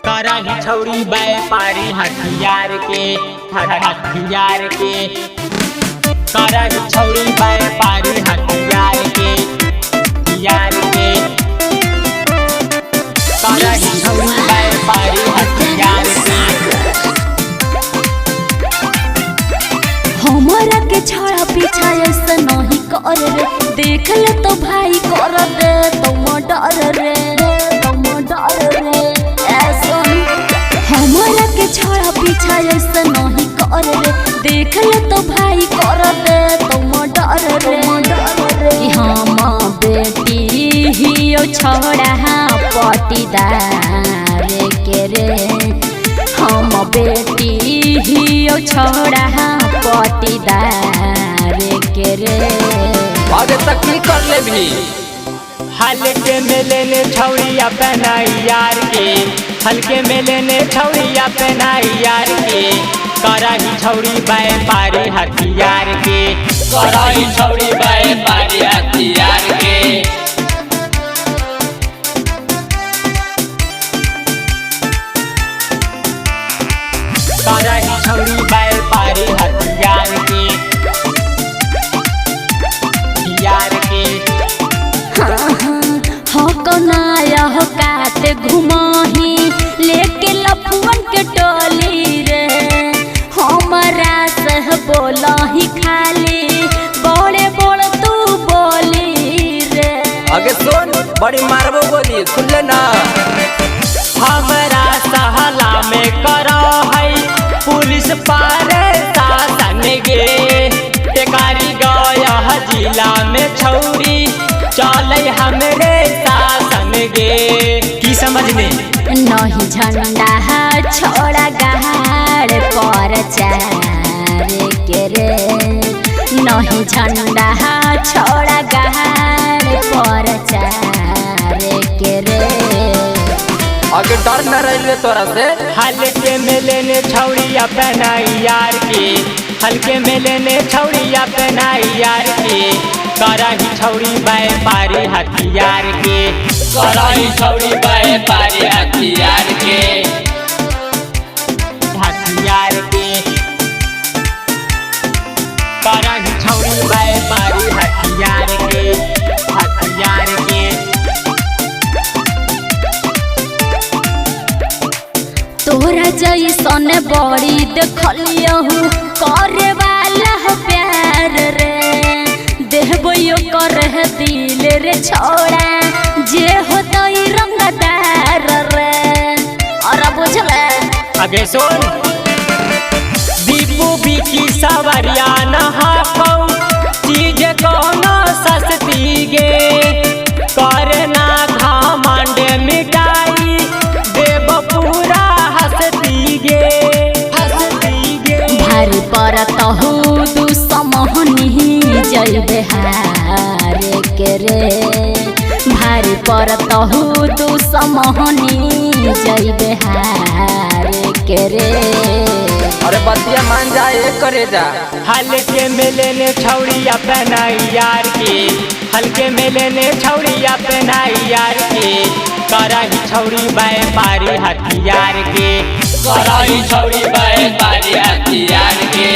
करही छौरी व्यापारी हथियार के करही छौरी व्यापारी हथियार के करही छौरी व्यापारी हथियार के हमारा के छड़ा पीछा ऐसा नहीं कर रे, देख ले तो भाई कर दे तुम डर रे ऐसा हमारा के छड़ा पीछा ऐसा नहीं कर रे, देख ले तो भाई कर दे तुम डर रे कि हम बेटी ही छड़ा पटीदार के रे, हम बेटी ही छड़ा पटीदार के रे। आगे तक की कर ले भी हल्के में लेने छौड़िया पहनाई यार के, हल्के में लेने छौड़िया पहनाई यार के करही छौड़ी व्यापारी हथियार के करही छौड़ी व्यापारी हथियार के करही छौड़ी व्यापारी हथियार के हो कनाया हो काते घुमाही लेके लफुअन के टोली रे, हमारा से बोला ही खाली बड़े बड़े तू बोली रे। आगे सुन बड़ी मारबो बोली सुन ले ना, हमरा सहला में करो है पुलिस पारे शासन गे, टेकारी गया जिला में छौरी चले हमरे शासन गे की समझने नहीं झंडा छोड़ा गहाड़ पर चार के रे, नहीं झंडा छोड़ा गहाड़ पर चार के रे। आगे डर न रहे तोरा से हल्के में लेने छौड़िया पहनाई यार के, हल्के में लेने छौड़िया पहनाई यार के करही छौड़ी व्यापारी हथियार के करही छौड़ी व्यापारी हथियार के करही छौड़ी व्यापारी हथियार के तोरा जैसन बड़ी देखलियहु करे वाला प्यार रे, देहबो कर दिल रे छोड़ा जे होतई रंगदार रे। और बुझले आगे सुन दीपू बिकी सवरिया नहाकौ चीज कोनो सस्ती गे, करना घमंड मिटाई देव पूरा हंसती गे भारी परत हो दुश्मनी जल बिहार के रे, भारी परत हो दुश्मनी जल बिहार के रे। अरे बतिया मान जाए करे जा हल्के में लेने छौड़िया पहनाई यार के, हल्के में लेने छौड़िया पहनाई यार के करही छौड़ी व्यापारी हथियार के करही छौड़ी व्यापारी हथियार के।